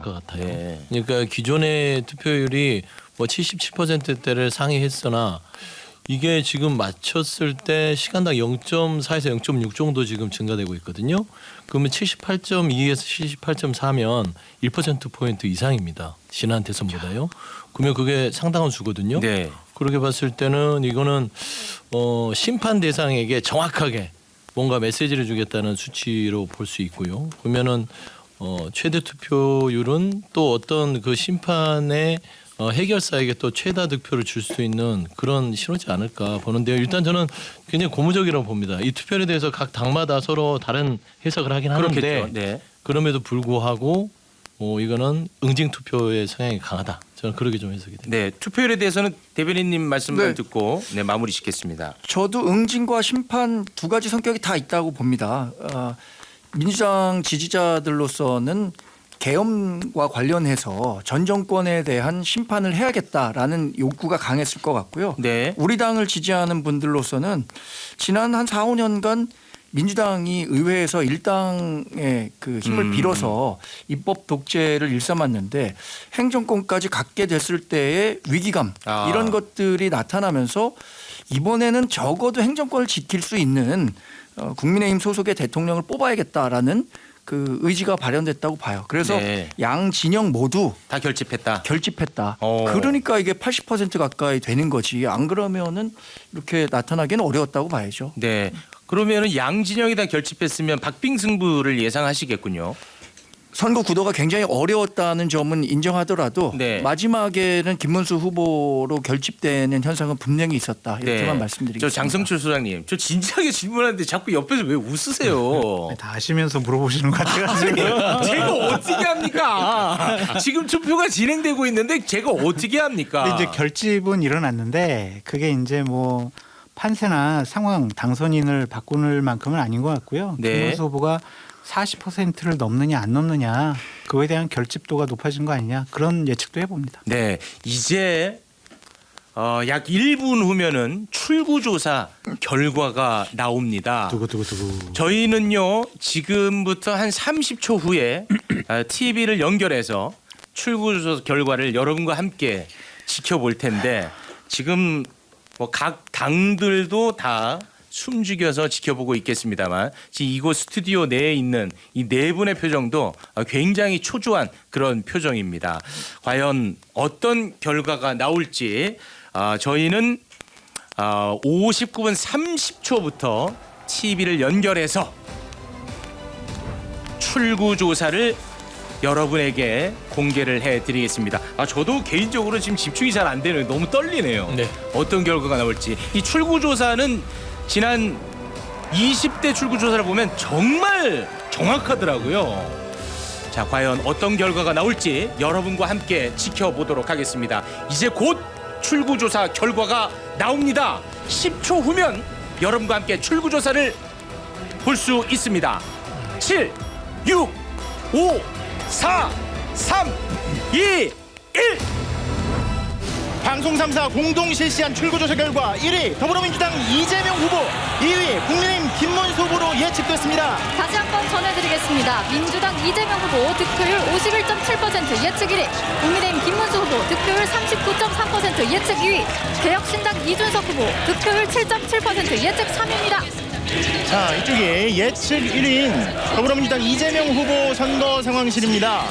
것 같아요. 네. 그러니까 기존의 투표율이 뭐 77%대를 상회했으나 이게 지금 맞췄을 때 시간당 0.4에서 0.6 정도 지금 증가되고 있거든요. 그러면 78.2에서 78.4면 1%포인트 이상입니다. 지난 대선보다요. 그러면 그게 상당한 수거든요. 네. 그렇게 봤을 때는 이거는 심판 대상에게 정확하게 뭔가 메시지를 주겠다는 수치로 볼 수 있고요. 그러면은 최대 투표율은 또 어떤 그 심판의 해결사에게 또 최다 득표를 줄 수 있는 그런 신호지 않을까 보는데요. 일단 저는 굉장히 고무적이라고 봅니다. 이 투표에 대해서 각 당마다 서로 다른 해석을 하긴 하는데 그렇겠죠. 네. 그럼에도 불구하고 이거는 응징 투표의 성향이 강하다. 저는 그렇게 좀 해석이 됩니다. 네. 투표율에 대해서는 대변인님 말씀만 네. 듣고 마무리 짓겠습니다. 저도 응징과 심판 두 가지 성격이 다 있다고 봅니다. 민주당 지지자들로서는 계엄과 관련해서 전 정권에 대한 심판을 해야겠다라는 욕구가 강했을 것 같고요. 네. 우리 당을 지지하는 분들로서는 지난 한 4, 5년간 민주당이 의회에서 일당의 그 힘을 빌어서 입법 독재를 일삼았는데 행정권까지 갖게 됐을 때의 위기감 이런 것들이 나타나면서 이번에는 적어도 행정권을 지킬 수 있는 국민의힘 소속의 대통령을 뽑아야겠다라는 그 의지가 발현됐다고 봐요. 그래서 네. 양 진영 모두 다 결집했다. 결집했다. 오. 그러니까 이게 80% 가까이 되는 거지. 안 그러면은 이렇게 나타나기는 어려웠다고 봐야죠. 네. 그러면은 양 진영이 다 결집했으면 박빙승부를 예상하시겠군요. 선거 구도가 굉장히 어려웠다는 점은 인정하더라도 네. 마지막에는 김문수 후보로 결집되는 현상은 분명히 있었다. 이렇게만 네. 말씀드리겠습니다. 저 장성철 소장님, 저 진지하게 질문하는데 자꾸 옆에서 왜 웃으세요? 다 아시면서 물어보시는 것 같아요. 제가 어떻게 합니까? 지금 투표가 진행되고 있는데 제가 어떻게 합니까? 근데 이제 결집은 일어났는데 그게 이제 뭐 판세나 상황 당선인을 바꾸는 만큼은 아닌 것 같고요. 네. 김문수 후보가 40%를 넘느냐 안 넘느냐 그거에 대한 결집도가 높아진 거 아니냐 그런 예측도 해봅니다. 네, 이제 약 1분 후면은 출구조사 결과가 나옵니다. 두구두구두구. 저희는요 지금부터 한 30초 후에 TV를 연결해서 출구조사 결과를 여러분과 함께 지켜볼 텐데 지금 뭐 각 당들도 다 숨죽여서 지켜보고 있겠습니다만 지금 이곳 스튜디오 내에 있는 이 네 분의 표정도 굉장히 초조한 그런 표정입니다. 과연 어떤 결과가 나올지 저희는 59분 30초부터 TV를 연결해서 출구조사를 여러분에게 공개를 해드리겠습니다. 저도 개인적으로 지금 집중이 잘 안 되는 너무 떨리네요. 네. 어떤 결과가 나올지. 이 출구조사는 지난 20대 출구조사를 보면 정말 정확하더라고요. 자, 과연 어떤 결과가 나올지 여러분과 함께 지켜보도록 하겠습니다. 이제 곧 출구조사 결과가 나옵니다. 10초 후면 여러분과 함께 출구조사를 볼 수 있습니다. 7, 6, 5, 4, 3, 2, 1. 방송 3사 공동 실시한 출구조사 결과 1위 더불어민주당 이재명 후보, 2위 국민의힘 김문수 후보로 예측됐습니다. 다시 한번 전해드리겠습니다. 민주당 이재명 후보 득표율 51.7% 예측 1위, 국민의힘 김문수 후보 득표율 39.3% 예측 2위, 개혁신당 이준석 후보 득표율 7.7% 예측 3위입니다. 자, 이쪽이 예측 1위인 더불어민주당 이재명 후보 선거 상황실입니다.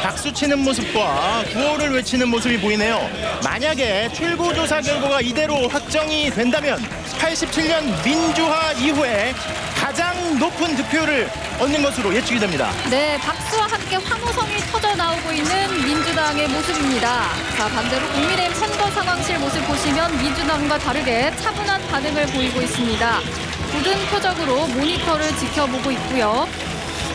박수치는 모습과 구호를 외치는 모습이 보이네요. 만약에 출구조사 결과가 이대로 확정이 된다면 87년 민주화 이후에 가장 높은 득표율을 얻는 것으로 예측이 됩니다. 네, 박수와 함께 환호성이 터져 나오고 있는 민주당의 모습입니다. 자, 반대로 국민의힘 선거 상황실 모습 보시면 민주당과 다르게 차분한 반응을 보이고 있습니다. 굳은 표정으로 모니터를 지켜보고 있고요.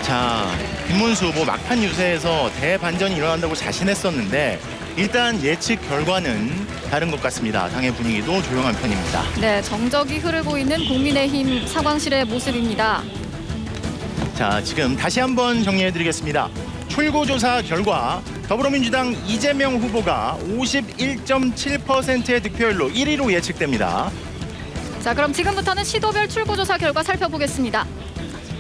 자, 김문수 후보 막판 유세에서 대반전이 일어난다고 자신했었는데 일단 예측 결과는 다른 것 같습니다. 당의 분위기도 조용한 편입니다. 네, 정적이 흐르고 있는 국민의힘 상황실의 모습입니다. 자, 지금 다시 한번 정리해드리겠습니다. 출구조사 결과 더불어민주당 이재명 후보가 51.7%의 득표율로 1위로 예측됩니다. 자, 그럼 지금부터는 시도별 출구조사 결과 살펴보겠습니다.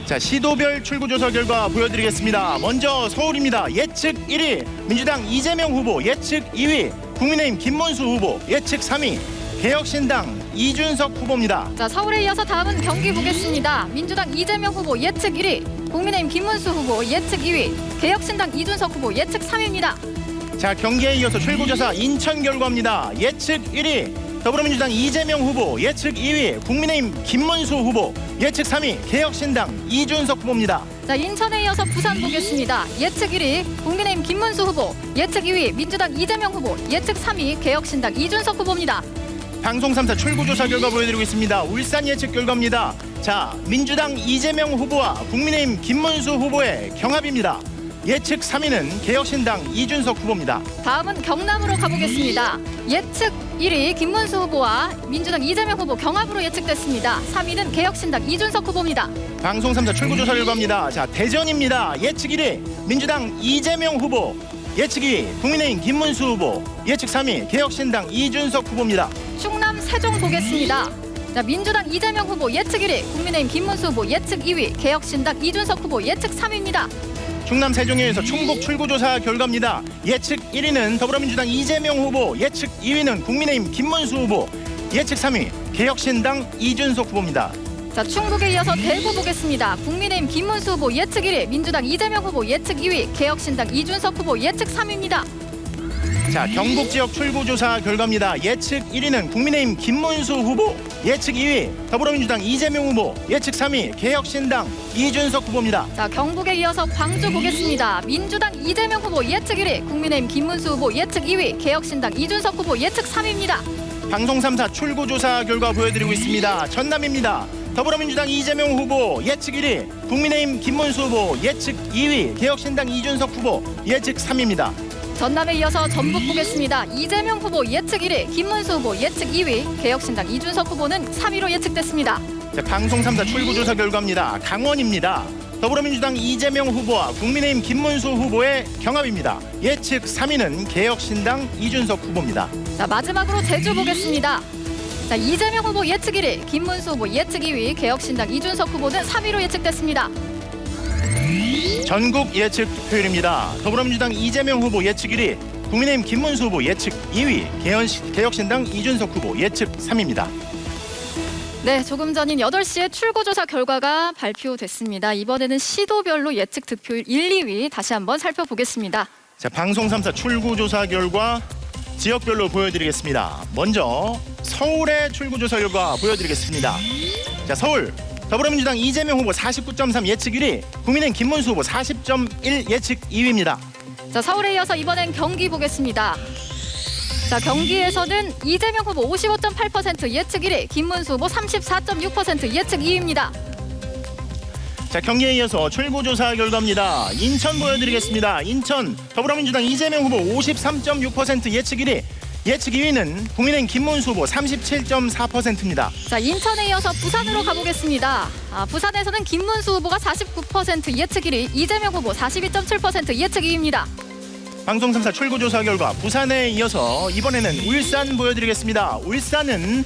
자, 시도별 출구조사 결과 보여드리겠습니다. 먼저 서울입니다. 예측 1위 민주당 이재명 후보, 예측 2위 국민의힘 김문수 후보, 예측 3위 개혁신당 이준석 후보입니다. 자, 서울에 이어서 다음은 경기 보겠습니다. 민주당 이재명 후보 예측 1위, 국민의힘 김문수 후보 예측 2위, 개혁신당 이준석 후보 예측 3위입니다. 자, 경기에 이어서 출구조사 인천 결과입니다. 예측 1위 더불어민주당 이재명 후보, 예측 2위 국민의힘 김문수 후보, 예측 3위 개혁신당 이준석 후보입니다. 자, 인천에 이어서 부산 보겠습니다. 예측 1위 국민의힘 김문수 후보, 예측 2위 민주당 이재명 후보, 예측 3위 개혁신당 이준석 후보입니다. 방송 3사 출구조사 결과 보여드리고 있습니다. 울산 예측 결과입니다. 자, 민주당 이재명 후보와 국민의힘 김문수 후보의 경합입니다. 예측 3위는 개혁신당 이준석 후보입니다. 다음은 경남으로 가보겠습니다. 예측 1위 김문수 후보와 민주당 이재명 후보 경합으로 예측됐습니다. 3위는 개혁신당 이준석 후보입니다. 방송 3사 출구조사 결과입니다. 자, 대전입니다. 예측 1위 민주당 이재명 후보, 예측 2위 국민의힘 김문수 후보, 예측 3위 개혁신당 이준석 후보입니다. 충남 세종 보겠습니다. 자, 민주당 이재명 후보 예측 1위, 국민의힘 김문수 후보 예측 2위, 개혁신당 이준석 후보 예측 3위입니다. 충남 세종에서 충북 출구조사 결과입니다. 예측 1위는 더불어민주당 이재명 후보, 예측 2위는 국민의힘 김문수 후보, 예측 3위 개혁신당 이준석 후보입니다. 자, 충북에 이어서 대구 보겠습니다. 국민의힘 김문수 후보 예측 1위, 민주당 이재명 후보 예측 2위, 개혁신당 이준석 후보 예측 3위입니다. 자, 경북 지역 출구조사 결과입니다. 예측 1위는 국민의힘 김문수 후보, 예측 2위 더불어민주당 이재명 후보, 예측 3위 개혁신당 이준석 후보입니다. 자, 경북에 이어서 광주 보겠습니다. 민주당 이재명 후보 예측 1위, 국민의힘 김문수 후보 예측 2위, 개혁신당 이준석 후보 예측 3위입니다. 방송 3사 출구조사 결과 보여드리고 있습니다. 전남입니다. 더불어민주당 이재명 후보 예측 1위, 국민의힘 김문수 후보 예측 2위, 개혁신당 이준석 후보 예측 3위입니다. 전남에 이어서 전북 보겠습니다. 이재명 후보 예측 1위, 김문수 후보 예측 2위, 개혁신당 이준석 후보는 3위로 예측됐습니다. 자, 방송 3사 출구조사 결과입니다. 강원입니다. 더불어민주당 이재명 후보와 국민의힘 김문수 후보의 경합입니다. 예측 3위는 개혁신당 이준석 후보입니다. 자, 마지막으로 제주 보겠습니다. 자, 이재명 후보 예측 1위, 김문수 후보 예측 2위, 개혁신당 이준석 후보는 3위로 예측됐습니다. 전국 예측 투표율입니다. 더불어민주당 이재명 후보 예측 1위, 국민의힘 김문수 후보 예측 2위, 개혁신당 이준석 후보 예측 3위입니다. 네, 조금 전인 8시에 출구조사 결과가 발표됐습니다. 이번에는 시도별로 예측 득표율 1, 2위 다시 한번 살펴보겠습니다. 자, 방송 3사 출구조사 결과 지역별로 보여드리겠습니다. 먼저 서울의 출구조사 결과 보여드리겠습니다. 자, 서울 더불어민주당 이재명 후보 49.3 예측 1위, 국민의힘 김문수 후보 40.1 예측 2위입니다. 자, 서울에 이어서 이번엔 경기 보겠습니다. 자, 경기에서는 이재명 후보 55.8% 예측 1위, 김문수 후보 34.6% 예측 2위입니다. 자, 경기에 이어서 출구조사 결과입니다. 인천 보여드리겠습니다. 인천 더불어민주당 이재명 후보 53.6% 예측 1위, 예측 2위는 국민의힘 김문수 후보 37.4%입니다. 자, 인천에 이어서 부산으로 가보겠습니다. 부산에서는 김문수 후보가 49% 예측 1위, 이재명 후보 42.7% 예측 2위입니다. 방송 3사 출구조사 결과 부산에 이어서 이번에는 울산 보여드리겠습니다. 울산은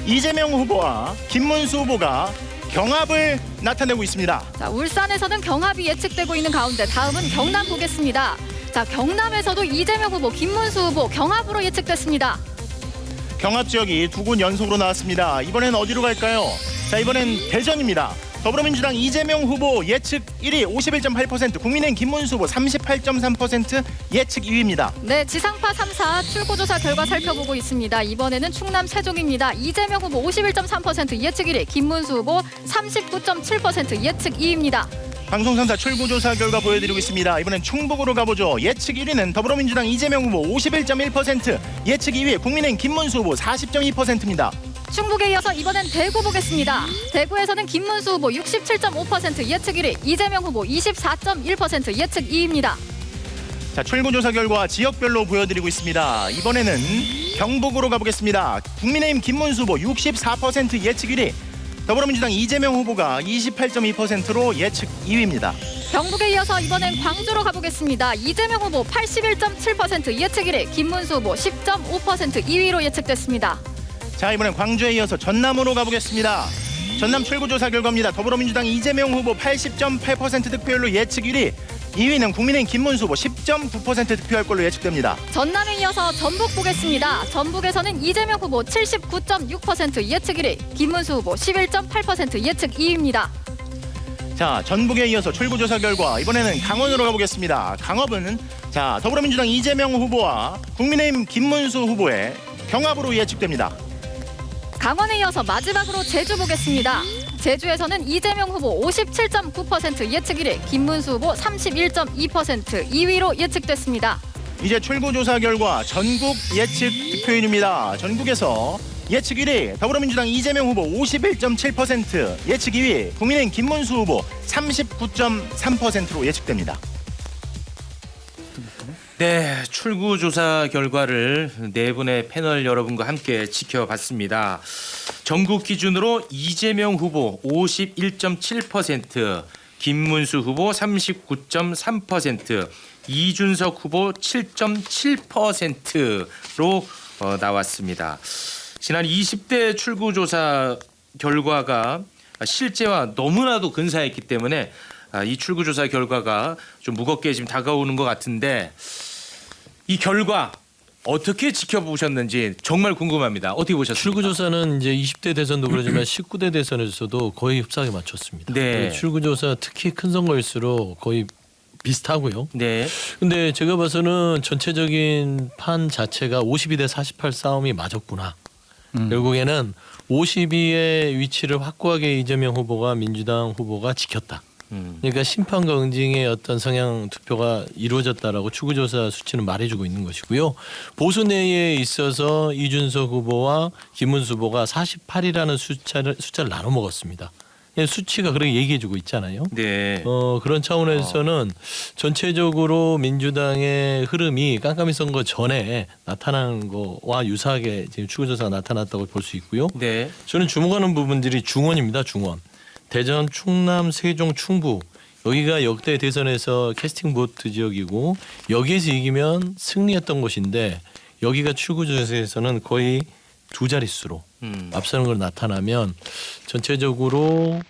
이재명 후보와 김문수 후보가 경합을 나타내고 있습니다. 자, 울산에서는 경합이 예측되고 있는 가운데 다음은 경남 보겠습니다. 자, 경남에서도 이재명 후보, 김문수 후보 경합으로 예측됐습니다. 경합 지역이 2군 연속으로 나왔습니다. 이번엔 어디로 갈까요? 자, 이번엔 대전입니다. 더불어민주당 이재명 후보 예측 1위 51.8%, 국민의힘 김문수 후보 38.3% 예측 2위입니다. 네, 지상파 3사 출구조사 결과 살펴보고 있습니다. 이번에는 충남 세종입니다. 이재명 후보 51.3% 예측 1위, 김문수 후보 39.7% 예측 2위입니다. 방송 3사 출구조사 결과 보여드리고 있습니다. 이번엔 충북으로 가보죠. 예측 1위는 더불어민주당 이재명 후보 51.1%, 예측 2위 국민의힘 김문수 후보 40.2%입니다. 충북에 이어서 이번엔 대구 보겠습니다. 대구에서는 김문수 후보 67.5% 예측 1위, 이재명 후보 24.1% 예측 2위입니다. 자, 출구조사 결과 지역별로 보여드리고 있습니다. 이번에는 경북으로 가보겠습니다. 국민의힘 김문수 후보 64% 예측 1위, 더불어민주당 이재명 후보가 28.2%로 예측 2위입니다. 경북에 이어서 이번엔 광주로 가보겠습니다. 이재명 후보 81.7% 예측 1위, 김문수 후보 10.5% 2위로 예측됐습니다. 자, 이번엔 광주에 이어서 전남으로 가보겠습니다. 전남 출구조사 결과입니다. 더불어민주당 이재명 후보 80.8% 득표율로 예측 1위. 2위는 국민의힘 김문수 후보 10.9% 득표할 걸로 예측됩니다. 전남에 이어서 전북 보겠습니다. 전북에서는 이재명 후보 79.6% 예측 1위, 김문수 후보 11.8% 예측 2위입니다. 자, 전북에 이어서 출구조사 결과 이번에는 강원으로 가보겠습니다. 강원은 자, 더불어민주당 이재명 후보와 국민의힘 김문수 후보의 경합으로 예측됩니다. 강원에 이어서 마지막으로 제주 보겠습니다. 제주에서는 이재명 후보 57.9% 예측 1위, 김문수 후보 31.2% 2위로 예측됐습니다. 이제 출구조사 결과 전국 예측 득표율입니다. 전국에서 예측 1위 더불어민주당 이재명 후보 51.7%, 예측 2위 국민의힘 김문수 후보 39.3%로 예측됩니다. 네, 출구조사 결과를 네 분의 패널 여러분과 함께 지켜봤습니다. 전국 기준으로 이재명 후보 51.7%, 김문수 후보 39.3%, 이준석 후보 7.7%로 나왔습니다. 지난 20대 출구조사 결과가 실제와 너무나도 근사했기 때문에 이 출구조사 결과가 좀 무겁게 지금 다가오는 것 같은데 이 결과 어떻게 지켜보셨는지 정말 궁금합니다. 어떻게 보셨습니까? 출구조사는 이제 20대 대선도 그러지만 19대 대선에서도 거의 흡사하게 맞췄습니다. 네. 출구조사 특히 큰 선거일수록 거의 비슷하고요. 네. 근데 제가 봐서는 전체적인 판 자체가 52대 48 싸움이 맞았구나. 결국에는 52의 위치를 확고하게 이재명 후보가 민주당 후보가 지켰다. 그러니까 심판과 응징의 어떤 성향 투표가 이루어졌다라고 출구조사 수치는 말해주고 있는 것이고요. 보수 내에 있어서 이준석 후보와 김문수 후보가 48이라는 숫자를 나눠 먹었습니다. 수치가 그렇게 얘기해주고 있잖아요. 네. 그런 차원에서는 전체적으로 민주당의 흐름이 깜깜이 선거 전에 나타난 거와 유사하게 지금 출구조사가 나타났다고 볼 수 있고요. 네. 저는 주목하는 부분들이 중원입니다. 중원. 대전, 충남, 세종, 충북. 여기가 역대 대선에서 캐스팅 보트 지역이고 여기에서 이기면 승리했던 곳인데 여기가 출구조사에서는 거의 두 자릿수로 앞서는 걸 나타나면 전체적으로